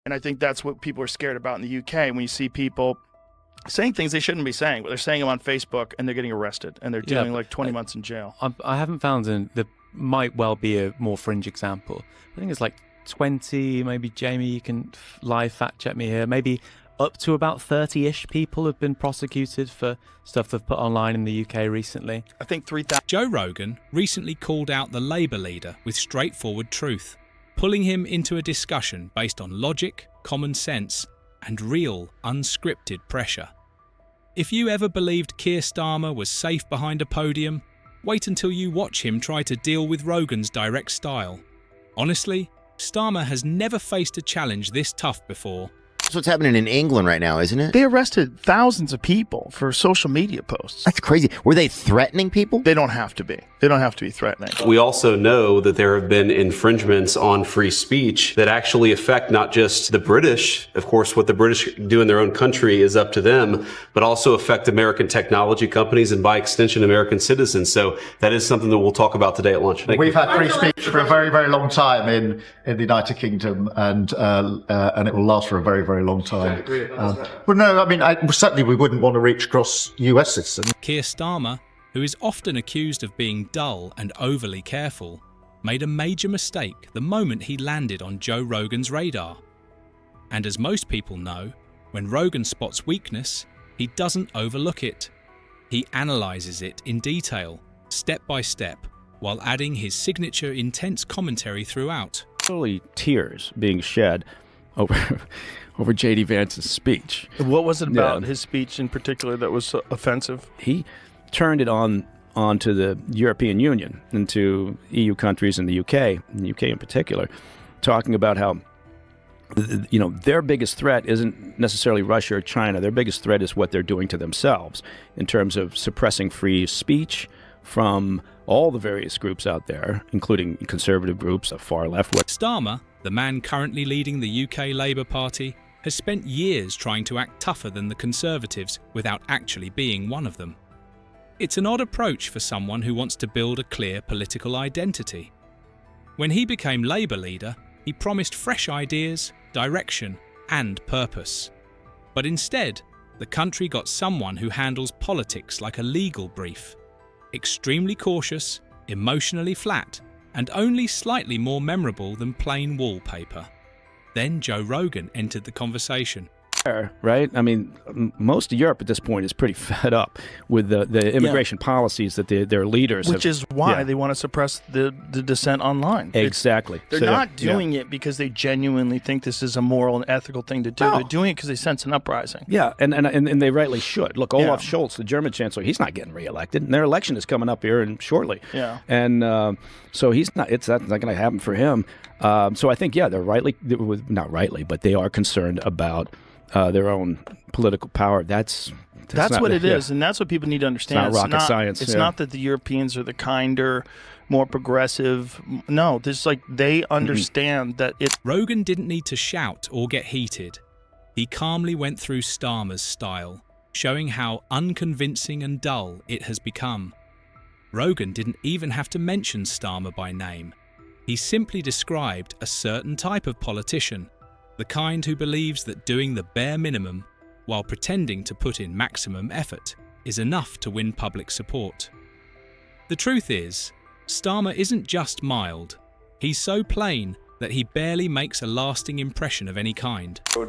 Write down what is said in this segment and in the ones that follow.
And I think that's what people are scared about in the UK when you see people saying things they shouldn't be saying, but they're saying them on Facebook and they're getting arrested and they're doing like 20 months in jail. I haven't found there might well be a more fringe example. I think it's like 20, maybe Jamie, you can live fact check me here, maybe up to about 30-ish people have been prosecuted for stuff they've put online in the UK recently. I think 3,000. Joe Rogan recently called out the Labour leader with straightforward truth, pulling him into a discussion based on logic, common sense, and real, unscripted pressure. If you ever believed Keir Starmer was safe behind a podium, wait until you watch him try to deal with Rogan's direct style. Honestly, Starmer has never faced a challenge this tough before. That's what's happening in England right now, isn't it? They arrested thousands of people for social media posts. That's crazy. Were they threatening people? They don't have to be. They don't have to be threatening. We also know that there have been infringements on free speech that actually affect not just the British. Of course, what the British do in their own country is up to them, but also affect American technology companies and by extension, American citizens. So that is something that we'll talk about today at lunch. We've had free speech for a very, very long time in the United Kingdom, and it will last for a very, very long time. Well, no, I mean, certainly we wouldn't want to reach across US citizens. Keir Starmer, who is often accused of being dull and overly careful, made a major mistake the moment he landed on Joe Rogan's radar. And as most people know, when Rogan spots weakness, he doesn't overlook it. He analyzes it in detail, step by step, while adding his signature intense commentary throughout. Literally tears being shed over J.D. Vance's speech. What was it about his speech in particular that was offensive? He turned it onto the European Union and to EU countries and the UK in particular, talking about how their biggest threat isn't necessarily Russia or China. Their biggest threat is what they're doing to themselves in terms of suppressing free speech from all the various groups out there, including conservative groups, far left. Starmer, the man currently leading the UK Labour Party, has spent years trying to act tougher than the Conservatives without actually being one of them. It's an odd approach for someone who wants to build a clear political identity. When he became Labour leader, he promised fresh ideas, direction, and purpose. But instead, the country got someone who handles politics like a legal brief. Extremely cautious, emotionally flat, and only slightly more memorable than plain wallpaper. Then Joe Rogan entered the conversation. Right? I mean, most of Europe at this point is pretty fed up with the immigration policies that their leaders Which is why they want to suppress the dissent online. Exactly. They're not doing it because they genuinely think this is a moral and ethical thing to do. No. They're doing it because they sense an uprising. Yeah, and they rightly should. Look, Olaf Scholz, the German chancellor, he's not getting reelected, and their election is coming up here shortly. Yeah. And so that's not going to happen for him. So I think, not rightly, but they are concerned about their own political power. That's what it is, and that's what people need to understand. It's not rocket science. It's not that the Europeans are the kinder, more progressive. No, this they understand that it. Rogan didn't need to shout or get heated. He calmly went through Starmer's style, showing how unconvincing and dull it has become. Rogan didn't even have to mention Starmer by name. He simply described a certain type of politician, the kind who believes that doing the bare minimum while pretending to put in maximum effort is enough to win public support. The truth is, Starmer isn't just mild. He's so plain that he barely makes a lasting impression of any kind. Or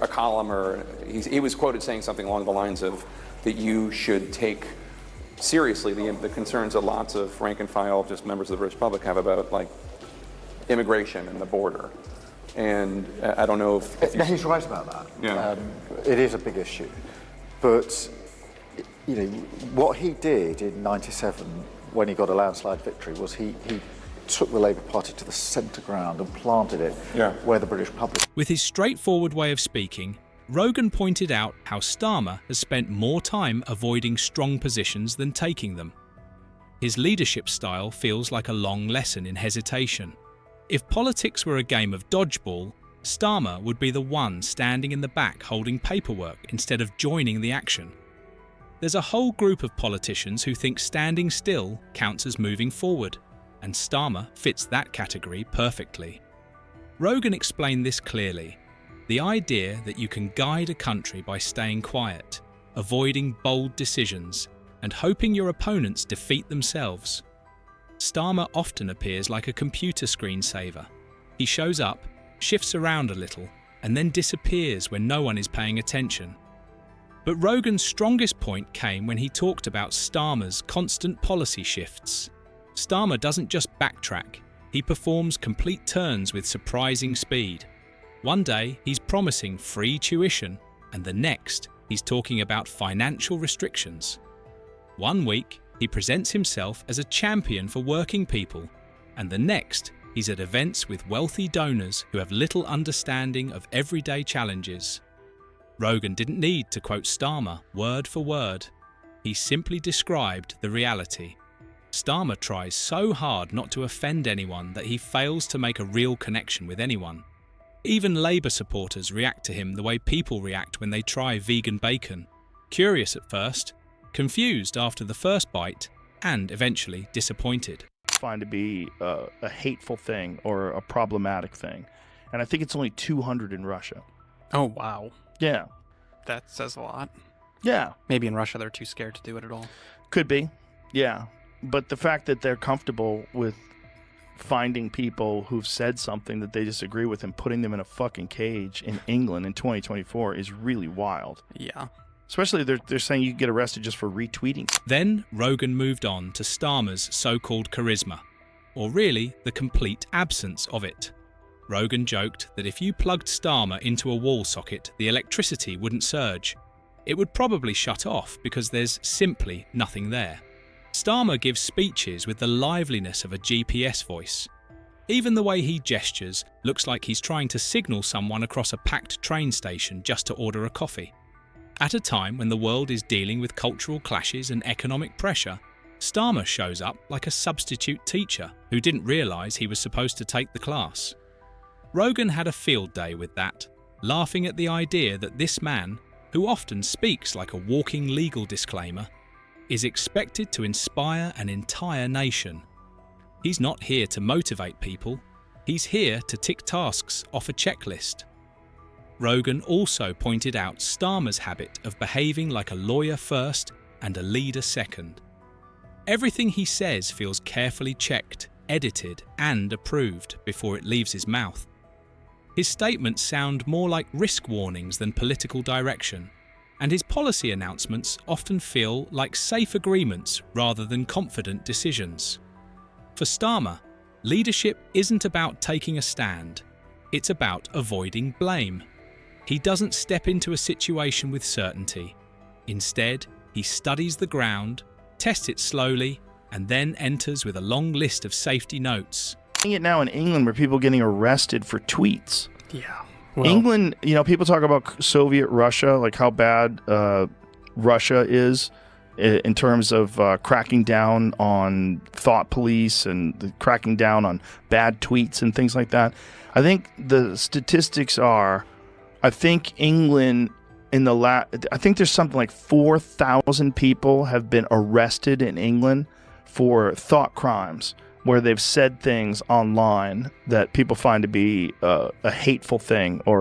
a column, or he was quoted saying something along the lines of that you should take seriously the concerns that lots of rank and file, just members of the British public have about immigration and the border. And I don't know if he's right about that. Yeah. It is a big issue, but what he did in '97 when he got a landslide victory was he took the Labour Party to the centre ground and planted it where the British public. With his straightforward way of speaking, Rogan pointed out how Starmer has spent more time avoiding strong positions than taking them. His leadership style feels like a long lesson in hesitation. If politics were a game of dodgeball, Starmer would be the one standing in the back holding paperwork instead of joining the action. There's a whole group of politicians who think standing still counts as moving forward, and Starmer fits that category perfectly. Rogan explained this clearly. The idea that you can guide a country by staying quiet, avoiding bold decisions, and hoping your opponents defeat themselves. Starmer often appears like a computer screensaver. He shows up, shifts around a little, and then disappears when no one is paying attention. But Rogan's strongest point came when he talked about Starmer's constant policy shifts. Starmer doesn't just backtrack, he performs complete turns with surprising speed. One day, he's promising free tuition, and the next, he's talking about financial restrictions. One week, he presents himself as a champion for working people, and the next, he's at events with wealthy donors who have little understanding of everyday challenges. Rogan didn't need to quote Starmer word for word. He simply described the reality. Starmer tries so hard not to offend anyone that he fails to make a real connection with anyone. Even Labour supporters react to him the way people react when they try vegan bacon. Curious at first, confused after the first bite, and eventually disappointed. Find to be a hateful thing or a problematic thing. And I think it's only 200 in Russia. Oh, wow. Yeah. That says a lot. Yeah. Maybe in Russia they're too scared to do it at all. Could be. Yeah. But the fact that they're comfortable with finding people who've said something that they disagree with and putting them in a fucking cage in England in 2024 is really wild. Yeah. Especially they're saying you can get arrested just for retweeting. Then Rogan moved on to Starmer's so-called charisma, or really the complete absence of it. Rogan joked that if you plugged Starmer into a wall socket, the electricity wouldn't surge. It would probably shut off because there's simply nothing there. Starmer gives speeches with the liveliness of a GPS voice. Even the way he gestures looks like he's trying to signal someone across a packed train station just to order a coffee. At a time when the world is dealing with cultural clashes and economic pressure, Starmer shows up like a substitute teacher who didn't realise he was supposed to take the class. Rogan had a field day with that, laughing at the idea that this man, who often speaks like a walking legal disclaimer, is expected to inspire an entire nation. He's not here to motivate people, he's here to tick tasks off a checklist. Rogan also pointed out Starmer's habit of behaving like a lawyer first and a leader second. Everything he says feels carefully checked, edited, and approved before it leaves his mouth. His statements sound more like risk warnings than political direction, and his policy announcements often feel like safe agreements rather than confident decisions. For Starmer, leadership isn't about taking a stand, it's about avoiding blame. He doesn't step into a situation with certainty. Instead, he studies the ground, tests it slowly, and then enters with a long list of safety notes. Seeing it now in England where people are getting arrested for tweets. Yeah. England, people talk about Soviet Russia, like how bad Russia is in terms of cracking down on thought police and cracking down on bad tweets and things like that. I think the statistics are, I think England I think there's something like 4,000 people have been arrested in England for thought crimes, where they've said things online that people find to be a hateful thing or